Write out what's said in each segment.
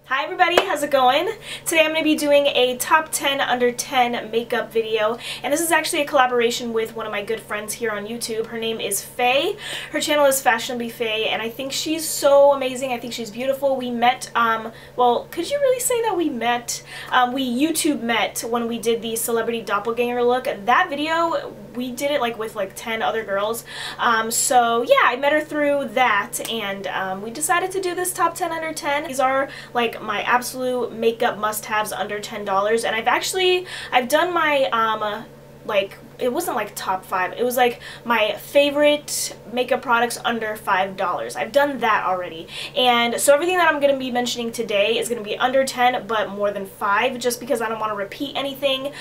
Hi everybody, how's it going? Today I'm going to be doing a top 10 under 10 makeup video, and this is actually a collaboration with one of my good friends here on YouTube. Her name is Faye. Her channel is FashionablyFayy, and I think she's so amazing. I think she's beautiful. We met, well, could you really say that we met? We YouTube met when we did the celebrity doppelganger look. That video, we did it like with like 10 other girls. So yeah, I met her through that, and we decided to do this top 10 under 10. These are like my absolute makeup must-haves under $10, and I've done my like, it wasn't like top 5, it was like my favorite makeup products under $5. I've done that already, and so everything that I'm going to be mentioning today is going to be under 10 but more than 5, just because I don't want to repeat anything.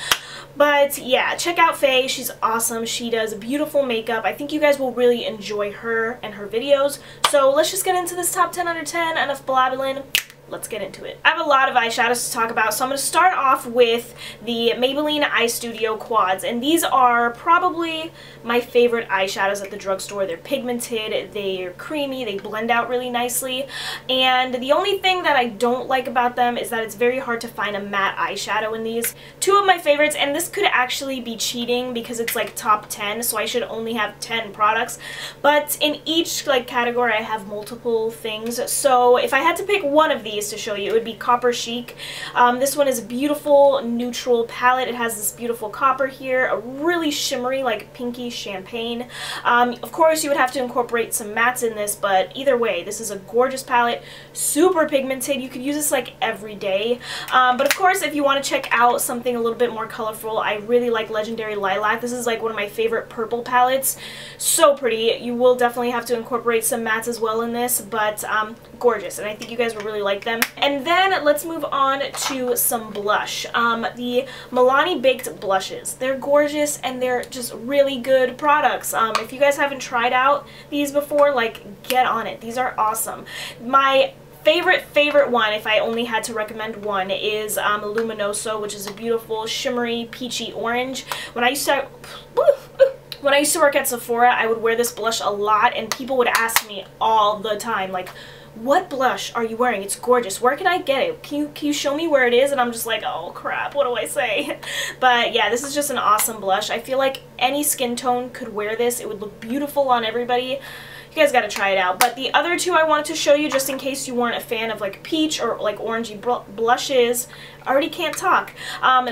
But yeah, check out Faye. She's awesome. She does beautiful makeup. I think you guys will really enjoy her and her videos. So let's just get into this top 10 under 10. Enough blabbling. Let's get into it. I have a lot of eyeshadows to talk about, so I'm going to start off with the Maybelline Eye Studio Quads, and these are probably my favorite eyeshadows at the drugstore. They're pigmented, they're creamy, they blend out really nicely, and the only thing that I don't like about them is that it's very hard to find a matte eyeshadow in these. Two of my favorites, and this could actually be cheating because it's like top 10, so I should only have 10 products, but in each like category I have multiple things, so if I had to pick one of these to show you, it would be Copper Chic. This one is a beautiful neutral palette. It has this beautiful copper here, a really shimmery like pinky champagne. Of course you would have to incorporate some mattes in this, but either way this is a gorgeous palette, super pigmented. You could use this like every day, but of course if you want to check out something a little bit more colorful, I really like Legendary Lilac. This is like one of my favorite purple palettes. So pretty. You will definitely have to incorporate some mattes as well in this, but gorgeous, and I think you guys will really like them. And then let's move on to some blush. The Milani Baked Blushes. They're gorgeous and they're just really good products. If you guys haven't tried out these before, like, get on it. These are awesome. My favorite one, if I only had to recommend one, is Luminoso, which is a beautiful shimmery peachy orange. When I used to work at Sephora, I would wear this blush a lot, and people would ask me all the time, like, what blush are you wearing? It's gorgeous. Where can I get it? Can you show me where it is? And I'm just like, oh crap, what do I say? But yeah, this is just an awesome blush. I feel like any skin tone could wear this. It would look beautiful on everybody. You guys gotta try it out. But the other two I wanted to show you, just in case you weren't a fan of like peach or like orangey blushes, I already can't talk.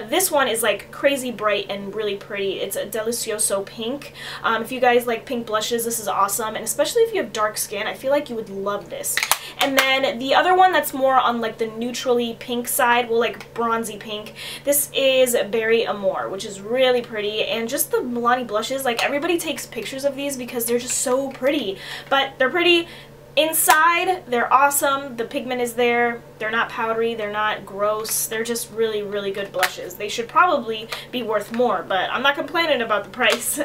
This one is like crazy bright and really pretty. It's a Delizoso pink. If you guys like pink blushes, this is awesome, and especially if you have dark skin, I feel like you would love this. And then the other one that's more on like the neutrally pink side, well, like bronzy pink, this is Berry Amore, which is really pretty. And just the Milani blushes, like everybody takes pictures of these because they're just so pretty. But they're pretty inside, they're awesome, the pigment is there, they're not powdery, they're not gross, they're just really good blushes. They should probably be worth more, but I'm not complaining about the price.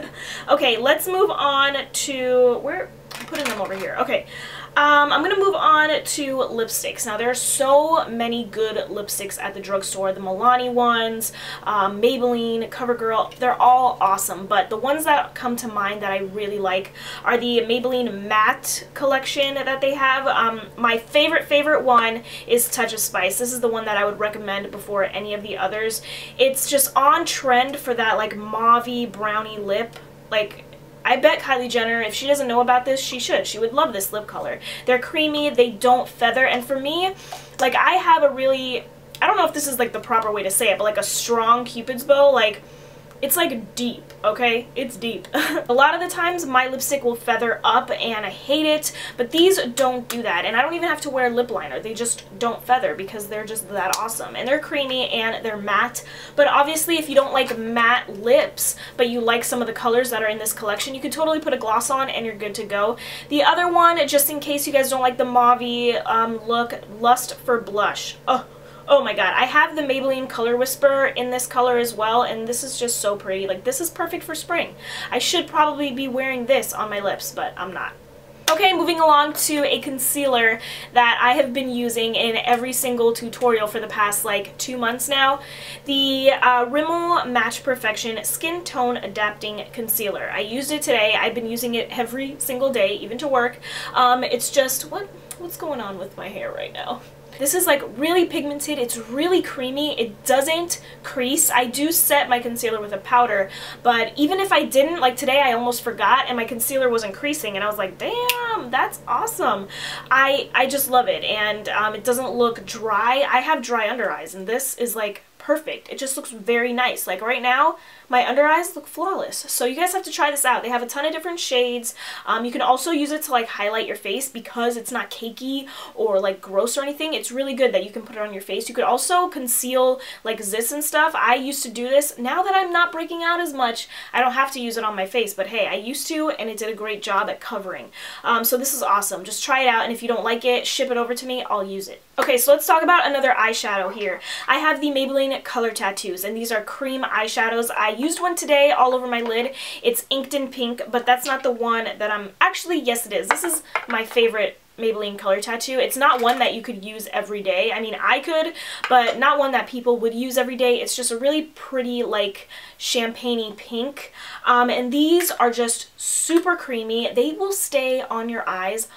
Okay, let's move on to, where, I'm putting them over here. Okay. I'm going to move on to lipsticks. Now, there are so many good lipsticks at the drugstore. The Milani ones, Maybelline, Covergirl, they're all awesome. But the ones that come to mind that I really like are the Maybelline Matte collection that they have. My favorite one is Touch of Spice. This is the one that I would recommend before any of the others. It's just on trend for that like mauve-y brownie lip. Like, I bet Kylie Jenner, if she doesn't know about this, she should. She would love this lip color. They're creamy, they don't feather, and for me, like, I have a really, I don't know if this is like the proper way to say it, but like a strong Cupid's bow, like, it's like deep, okay? It's deep. A lot of the times my lipstick will feather up and I hate it, but these don't do that, and I don't even have to wear lip liner. They just don't feather because they're just that awesome, and they're creamy and they're matte. But obviously if you don't like matte lips but you like some of the colors that are in this collection, you could totally put a gloss on and you're good to go. The other one, just in case you guys don't like the mauve-y look, Lust for Blush. Oh my god, I have the Maybelline Color Whisper in this color as well, and this is just so pretty. Like, this is perfect for spring. I should probably be wearing this on my lips, but I'm not. Okay, moving along to a concealer that I have been using in every single tutorial for the past like 2 months now. The Rimmel Match Perfection Skin Tone Adapting Concealer. I used it today. I've been using it every single day, even to work. It's just, what's going on with my hair right now? This is like really pigmented. It's really creamy. It doesn't crease. I do set my concealer with a powder, but even if I didn't, like today I almost forgot and my concealer wasn't creasing and I was like, damn, that's awesome. I just love it, and it doesn't look dry. I have dry under eyes and this is like perfect. It just looks very nice. Like right now, my under eyes look flawless. So you guys have to try this out. They have a ton of different shades. You can also use it to like highlight your face because it's not cakey or like gross or anything. It's really good that you can put it on your face. You could also conceal like zits and stuff. I used to do this. Now that I'm not breaking out as much, I don't have to use it on my face, but hey, I used to and it did a great job at covering. So this is awesome. Just try it out, and if you don't like it, ship it over to me. I'll use it. Okay, so let's talk about another eyeshadow here. I have the Maybelline Color Tattoos, and these are cream eyeshadows. I used one today all over my lid. It's inked in pink, but that's not the one that I'm... Actually, yes it is. This is my favorite Maybelline Color Tattoo. It's not one that you could use every day. I mean, I could, but not one that people would use every day. It's just a really pretty, like, champagne-y pink. And these are just super creamy. They will stay on your eyes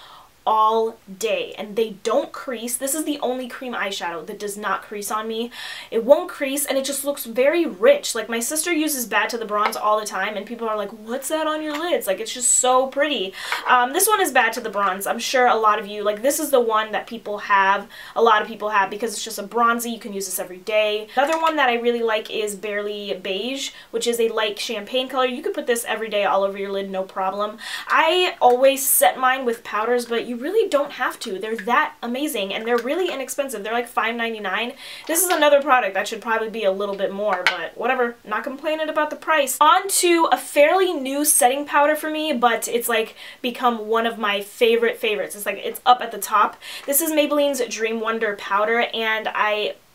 all day and they don't crease. This is the only cream eyeshadow that does not crease on me. It won't crease and it just looks very rich. Like my sister uses Bad to the Bronze all the time and people are like, what's that on your lids? Like it's just so pretty. This one is Bad to the Bronze. I'm sure a lot of you, like this is the one that people have, a lot of people have because it's just a bronzy. You can use this every day. Another one that I really like is Barely Beige, which is a light champagne color. You could put this every day all over your lid, no problem. I always set mine with powders, but you really don't have to. They're that amazing and they're really inexpensive. They're like $5.99. This is another product that should probably be a little bit more, but whatever, not complaining about the price. On to a fairly new setting powder for me, but it's like become one of my favorites. It's like it's up at the top. This is Maybelline's Dream Wonder powder, and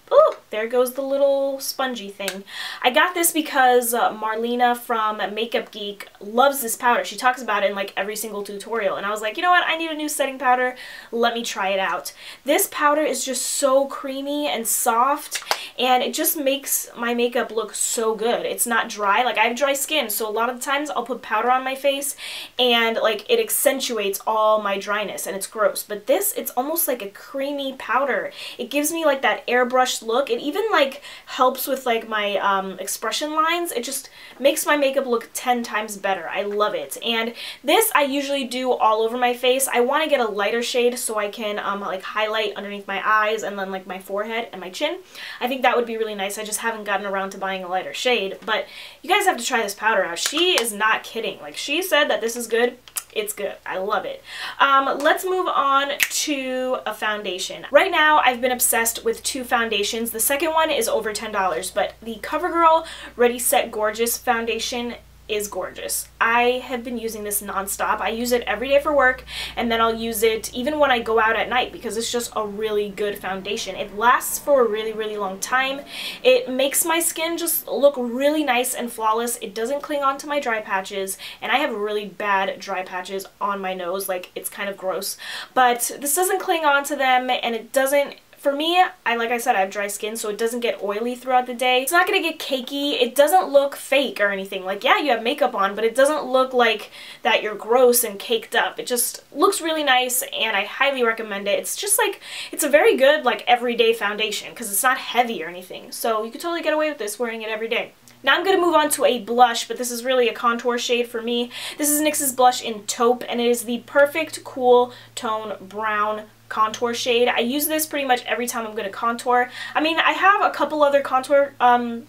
oh, there goes the little spongy thing. I got this because Marlena from Makeup Geek loves this powder. She talks about it in like every single tutorial. And I was like, you know what? I need a new setting powder. Let me try it out. This powder is just so creamy and soft, and it just makes my makeup look so good. It's not dry. Like I have dry skin, so a lot of the times I'll put powder on my face and like it accentuates all my dryness and it's gross. But this, it's almost like a creamy powder. It gives me like that airbrush look. It even like helps with like my expression lines. It just makes my makeup look 10 times better. I love it. And this I usually do all over my face. I want to get a lighter shade so I can like highlight underneath my eyes and then like my forehead and my chin. I think that would be really nice. I just haven't gotten around to buying a lighter shade, but you guys have to try this powder out. She is not kidding. Like she said that this is good. It's good. I love it. Let's move on to a foundation. Right now, I've been obsessed with two foundations. The second one is over $10, but the CoverGirl Ready Set Gorgeous foundation is gorgeous. I have been using this nonstop. I use it every day for work, and then I'll use it even when I go out at night because it's just a really good foundation. It lasts for a really, really long time. It makes my skin just look really nice and flawless. It doesn't cling on to my dry patches, and I have really bad dry patches on my nose. Like, it's kind of gross. But this doesn't cling on to them, and it doesn't... For me, like I said, I have dry skin, so it doesn't get oily throughout the day. It's not going to get cakey. It doesn't look fake or anything. Like, yeah, you have makeup on, but it doesn't look like that you're gross and caked up. It just looks really nice, and I highly recommend it. It's just like, it's a very good, like, everyday foundation because it's not heavy or anything. So you could totally get away with this wearing it every day. Now I'm going to move on to a blush, but this is really a contour shade for me. This is NYX's Blush in Taupe, and it is the perfect cool tone brown contour shade. I use this pretty much every time I'm going to contour. I mean, I have a couple other contour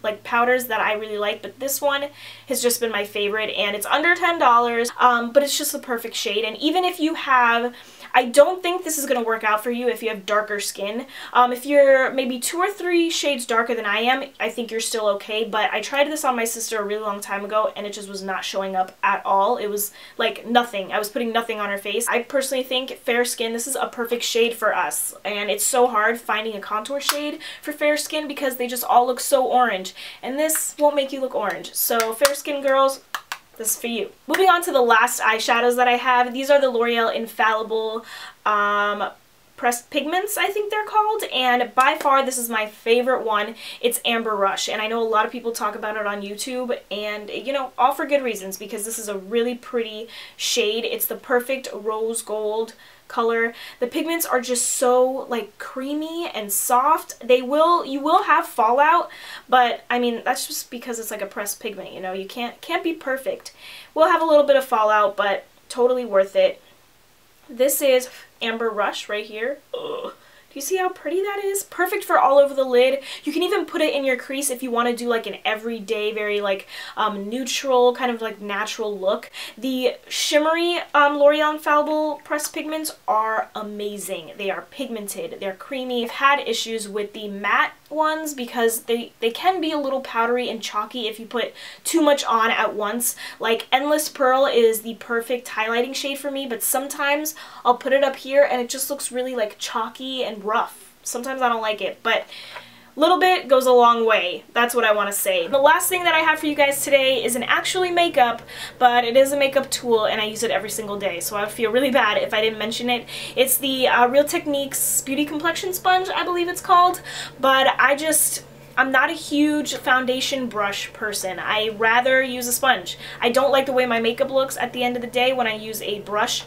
like powders that I really like, but this one has just been my favorite, and it's under $10, but it's just the perfect shade. And even if you have... I don't think this is going to work out for you if you have darker skin. If you're maybe 2 or 3 shades darker than I am, I think you're still okay, but I tried this on my sister a really long time ago and it just was not showing up at all. It was like nothing. I was putting nothing on her face. I personally think fair skin, this is a perfect shade for us, and it's so hard finding a contour shade for fair skin because they just all look so orange, and this won't make you look orange. So fair skin girls, this is for you. Moving on to the last eyeshadows that I have. These are the L'Oreal Infallible pressed pigments, I think they're called, and by far this is my favorite one. It's Amber Rush, and I know a lot of people talk about it on YouTube, and you know, all for good reasons, because this is a really pretty shade. It's the perfect rose gold color. The pigments are just so like creamy and soft. You will have fallout, but I mean that's just because it's like a pressed pigment, you know. You can't be perfect. We'll have a little bit of fallout, but totally worth it. This is Amber Rush right here. Ugh. Do you see how pretty that is? Perfect for all over the lid. You can even put it in your crease if you want to do like an everyday, very like neutral, kind of like natural look. The shimmery L'Oreal Infallible pressed pigments are amazing. They are pigmented. They're creamy. I've had issues with the matte ones because they can be a little powdery and chalky if you put too much on at once. Like Endless Pearl is the perfect highlighting shade for me, but sometimes I'll put it up here and it just looks really like chalky and rough. Sometimes I don't like it, but little bit goes a long way. That's what I want to say. The last thing that I have for you guys today isn't actually makeup, but it is a makeup tool and I use it every single day, so I would feel really bad if I didn't mention it. It's the Real Techniques Beauty Complexion Sponge, I believe it's called, but I'm not a huge foundation brush person. I rather use a sponge. I don't like the way my makeup looks at the end of the day when I use a brush.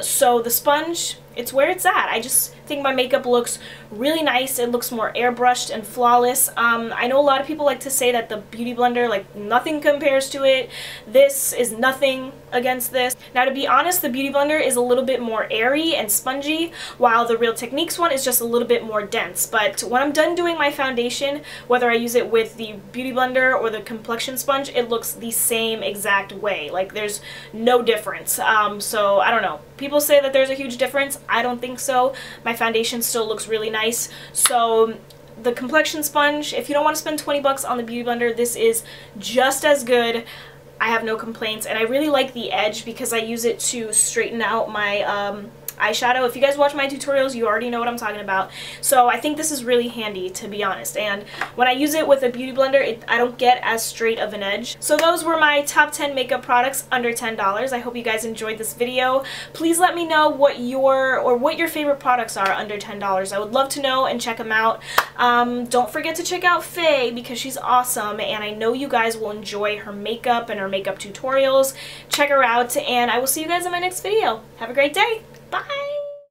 So the sponge, it's where it's at. I just think my makeup looks really nice. It looks more airbrushed and flawless. I know a lot of people like to say that the Beauty Blender, like nothing compares to it. This is nothing against this. Now to be honest, the Beauty Blender is a little bit more airy and spongy, while the Real Techniques one is just a little bit more dense. But when I'm done doing my foundation, whether I use it with the Beauty Blender or the complexion sponge, it looks the same exact way. Like there's no difference. So I don't know. People say that there's a huge difference. I don't think so. My foundation still looks really nice. So the complexion sponge, if you don't want to spend 20 bucks on the Beauty Blender, this is just as good. I have no complaints, and I really like the edge because I use it to straighten out my eyeshadow. If you guys watch my tutorials, you already know what I'm talking about. So I think this is really handy, to be honest. And when I use it with a Beauty Blender, I don't get as straight of an edge. So those were my top 10 makeup products under $10. I hope you guys enjoyed this video. Please let me know what your favorite products are under $10. I would love to know and check them out. Don't forget to check out Faye because she's awesome, and I know you guys will enjoy her makeup and her makeup tutorials. Check her out, and I will see you guys in my next video. Have a great day. Bye!